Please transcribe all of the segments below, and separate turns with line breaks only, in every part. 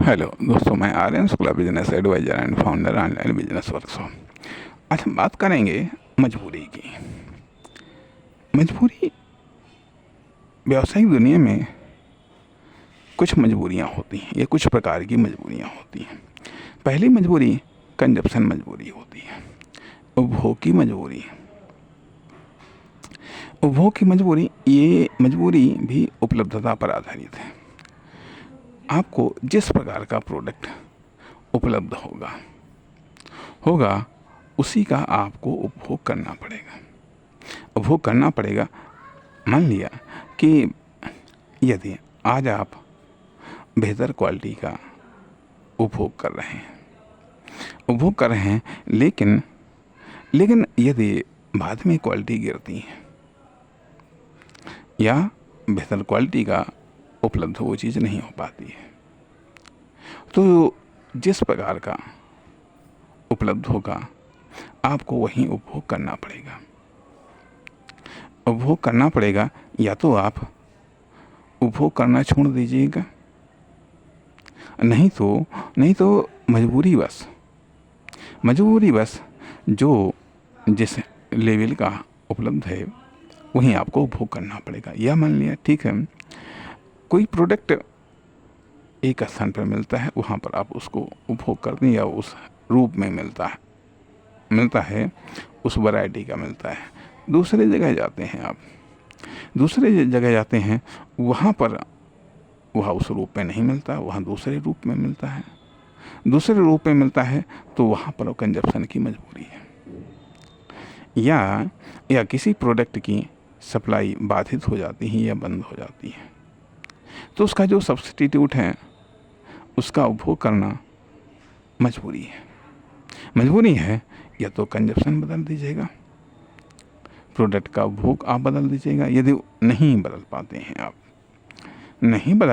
Hello दोस्तों, मैं Aryan Shukla, business adviser and founder online business workshop. आज हम बात करेंगे मजबूरी की। मजबूरी, व्यावसायिक दुनिया में कुछ मजबूरियां होती हैं, या कुछ प्रकार की मजबूरियां होती हैं। पहली मजबूरी कंजप्शन मजबूरी होती है, उपभोग की मजबूरी। उपभोग की मजबूरी, ये मजबूरी भी उपलब्धता पर आधारित है। आपको जिस प्रकार का प्रोडक्ट उपलब्ध होगा होगा उसी का आपको उपभोग करना पड़ेगा। उपभोग करना पड़ेगा। मान लिया कि यदि आज आप बेहतर क्वालिटी का उपभोग कर रहे हैं, लेकिन यदि बाद में क्वालिटी गिरती है या बेहतर क्वालिटी का उपलब्ध वो चीज़ नहीं हो पाती है, तो जिस प्रकार का उपलब्ध होगा आपको वहीं उपभोग करना पड़ेगा। उपभोग करना पड़ेगा, या तो आप उपभोग करना छोड़ दीजिएगा, नहीं तो मजबूरी बस जो जिस लेवल का उपलब्ध है वहीं आपको उपभोग करना पड़ेगा। या मान लिया, ठीक है, कोई प्रोडक्ट एक स्थान पर मिलता है, वहाँ पर आप उसको उपभोग करते हैं, या उस रूप में मिलता है, उस वैरायटी का मिलता है। दूसरी जगह जाते हैं, वह उस रूप में नहीं मिलता, वहाँ दूसरे रूप में मिलता है। दूसरे रूप में मिलता है तो वहाँ पर कंजप्शन की मजबूरी है, या किसी प्रोडक्ट की सप्लाई बाधित हो जाती है या बंद हो जाती है, तो उसका जो सब्स्टिट्यूट है उसका उपभोग करना मजबूरी है। या तो कंजप्शन बदल दीजिएगा, प्रोडक्ट का उपभोग आप बदल दीजिएगा। यदि नहीं बदल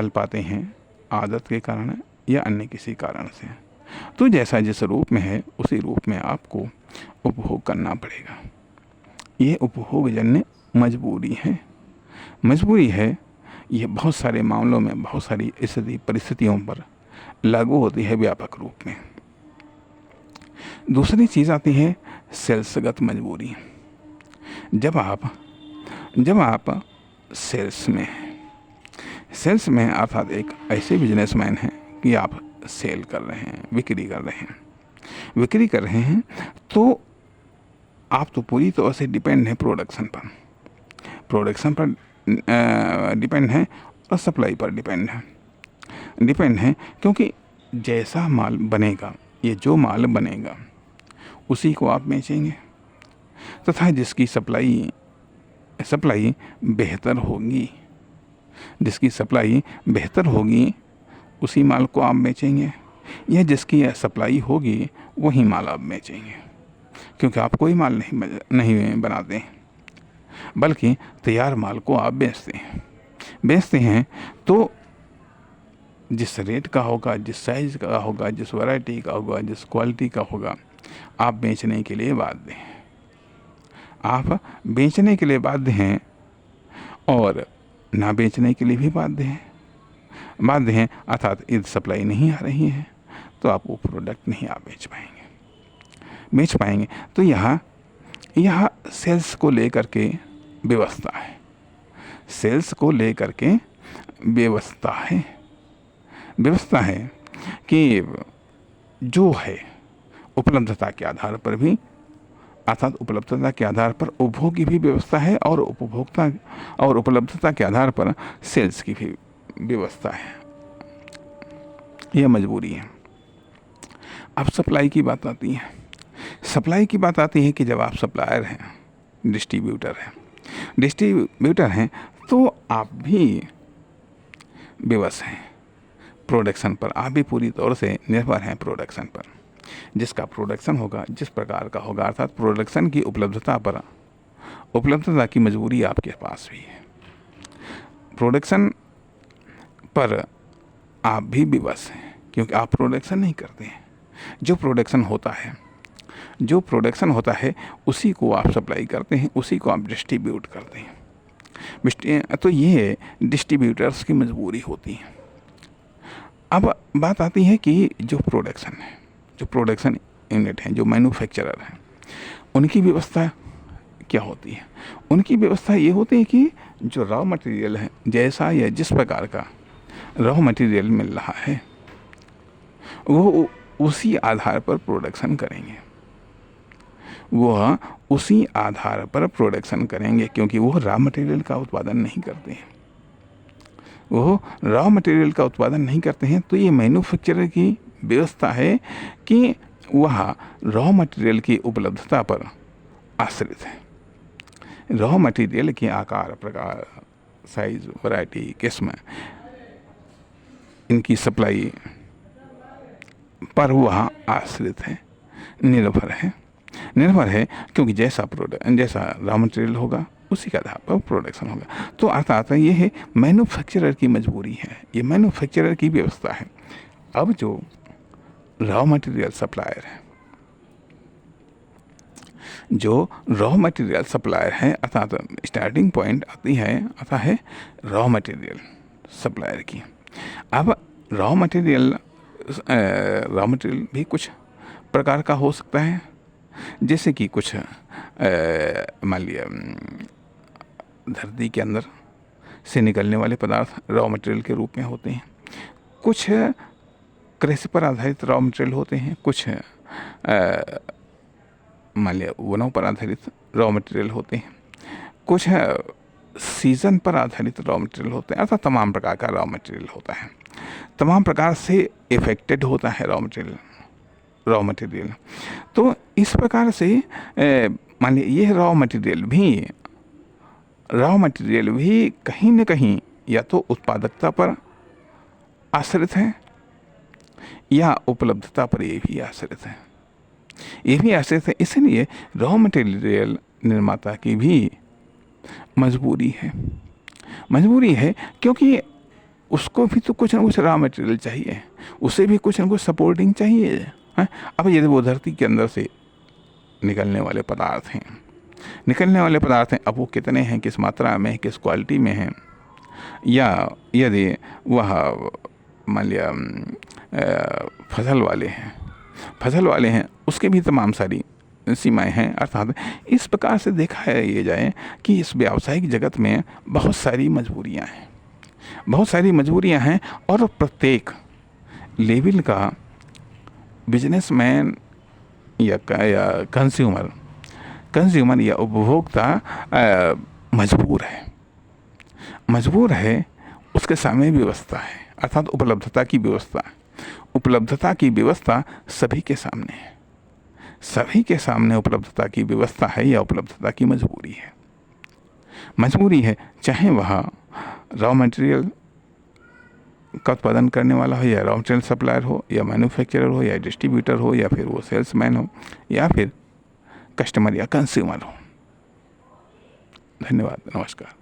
पाते हैं आदत के कारण या अन्य किसी कारण से, तो जैसा जिस रूप में है उसी रूप में आपको उपभोग करना पड़ेगा। ये उपभोगजन्य मजबूरी है। ये बहुत सारे मामलों में, बहुत सारी परिस्थितियों पर लागू होती है व्यापक रूप में। दूसरी चीज़ आती है सेल्सगत मजबूरी। जब आप सेल्स में अर्थात एक ऐसे बिजनेसमैन हैं कि आप सेल कर रहे हैं, विक्री कर रहे हैं, तो आप तो पूरी तरह से डिपेंड हैं प्रोडक्शन पर डिपेंड हैं, और सप्लाई पर डिपेंड हैं, क्योंकि जैसा माल बनेगा, ये जो माल बनेगा उसी को आप बेचेंगे, तथा जिसकी सप्लाई बेहतर होगी उसी माल को आप बेचेंगे, या जिसकी सप्लाई होगी वही माल आप बेचेंगे, क्योंकि आप कोई माल नहीं बनाते, बल्कि तैयार माल को आप बेचते हैं। तो जिस रेट का होगा, जिस साइज़ का होगा, जिस वैरायटी का होगा, जिस क्वालिटी का होगा, आप बेचने के लिए बाध्य हैं, और ना बेचने के लिए भी बाध्य हैं। अर्थात यदि सप्लाई नहीं आ रही है तो आप वो प्रोडक्ट नहीं आप बेच पाएंगे। तो यहाँ सेल्स को लेकर के व्यवस्था है कि जो है उपलब्धता के आधार पर भी, अर्थात उपलब्धता के आधार पर उपभोग की भी व्यवस्था है, और उपलब्धता के आधार पर सेल्स की भी व्यवस्था है। यह मजबूरी है। अब सप्लाई की बात आती है कि जब आप सप्लायर हैं, डिस्ट्रीब्यूटर हैं, तो आप भी विवश हैं प्रोडक्शन पर। आप भी पूरी तौर से निर्भर हैं प्रोडक्शन पर। जिसका प्रोडक्शन होगा, जिस प्रकार का होगा, अर्थात प्रोडक्शन की उपलब्धता की मजबूरी आपके पास भी है। प्रोडक्शन पर आप भी विवश हैं, क्योंकि आप प्रोडक्शन नहीं करते हैं। जो प्रोडक्शन होता है उसी को आप सप्लाई करते हैं, उसी को आप डिस्ट्रीब्यूट करते हैं। तो ये डिस्ट्रीब्यूटर्स की मजबूरी होती है। अब बात आती है कि जो प्रोडक्शन है, जो प्रोडक्शन यूनिट हैं, जो मैन्युफैक्चरर हैं, उनकी व्यवस्था क्या होती है? उनकी व्यवस्था ये होती है कि जो रॉ मटेरियल है, जैसा या जिस प्रकार का रॉ मटेरियल मिल रहा है, वो उसी आधार पर प्रोडक्शन करेंगे। वह उसी आधार पर प्रोडक्शन करेंगे, क्योंकि वो रॉ मटेरियल का उत्पादन नहीं करते हैं। वो रॉ मटेरियल का उत्पादन नहीं करते हैं, तो ये मैन्युफैक्चरर की व्यवस्था है कि वह रॉ मटेरियल की उपलब्धता पर आश्रित है। रॉ मटेरियल के आकार, प्रकार, साइज, वैरायटी, किस्म, इनकी सप्लाई पर वह आश्रित है, निर्भर है, क्योंकि जैसा रॉ मटेरियल होगा उसी के आधार पर प्रोडक्शन होगा। तो अर्थात ये है मैन्युफैक्चरर की मजबूरी है, ये मैन्युफैक्चरर की व्यवस्था है। अब जो रॉ मटेरियल सप्लायर है, जो रॉ मटेरियल सप्लायर है, अर्थात स्टार्टिंग पॉइंट आती है आता है रॉ मटेरियल सप्लायर की। अब रॉ मटेरियल भी कुछ प्रकार का हो सकता है, जैसे कि कुछ मान लिया धरती के अंदर से निकलने वाले पदार्थ रॉ मटेरियल के रूप में होते हैं, कुछ कृषि पर आधारित रॉ मटेरियल होते हैं, कुछ मान लिया वनों पर आधारित रॉ मटेरियल होते हैं, कुछ सीजन पर आधारित रॉ मटेरियल होते हैं। अर्थात तमाम प्रकार का रॉ मटेरियल होता है, तमाम प्रकार से इफेक्टेड होता है रॉ मटेरियल। तो इस प्रकार से मान लीजिए ये रॉ मटेरियल भी कहीं न कहीं या तो उत्पादकता पर आश्रित है या उपलब्धता पर ये भी आश्रित है। इसलिए रॉ मटेरियल निर्माता की भी मजबूरी है, क्योंकि उसको भी तो कुछ न कुछ रॉ मटेरियल चाहिए, उसे भी कुछ न कुछ सपोर्टिंग चाहिए है। अब यदि वो धरती के अंदर से निकलने वाले पदार्थ हैं, अब वो कितने हैं, किस मात्रा में, किस क्वालिटी में हैं, या यदि वह मान लिया फसल वाले हैं, उसके भी तमाम सारी सीमाएं हैं। अर्थात इस प्रकार से देखा ये जाए कि इस व्यावसायिक जगत में बहुत सारी मजबूरियां हैं, और प्रत्येक लेवल का बिजनेसमैन या कंज्यूमर या उपभोक्ता मजबूर है, उसके सामने व्यवस्था है, अर्थात उपलब्धता की व्यवस्था सभी के सामने उपलब्धता की व्यवस्था है या उपलब्धता की मजबूरी है, चाहे वह रॉ मटेरियल का उत्पादन करने वाला हो, या रॉ मटेरियल सप्लायर हो, या मैन्युफैक्चरर हो, या डिस्ट्रीब्यूटर हो, या फिर वो सेल्समैन हो, या फिर कस्टमर या कंज्यूमर हो। धन्यवाद, नमस्कार।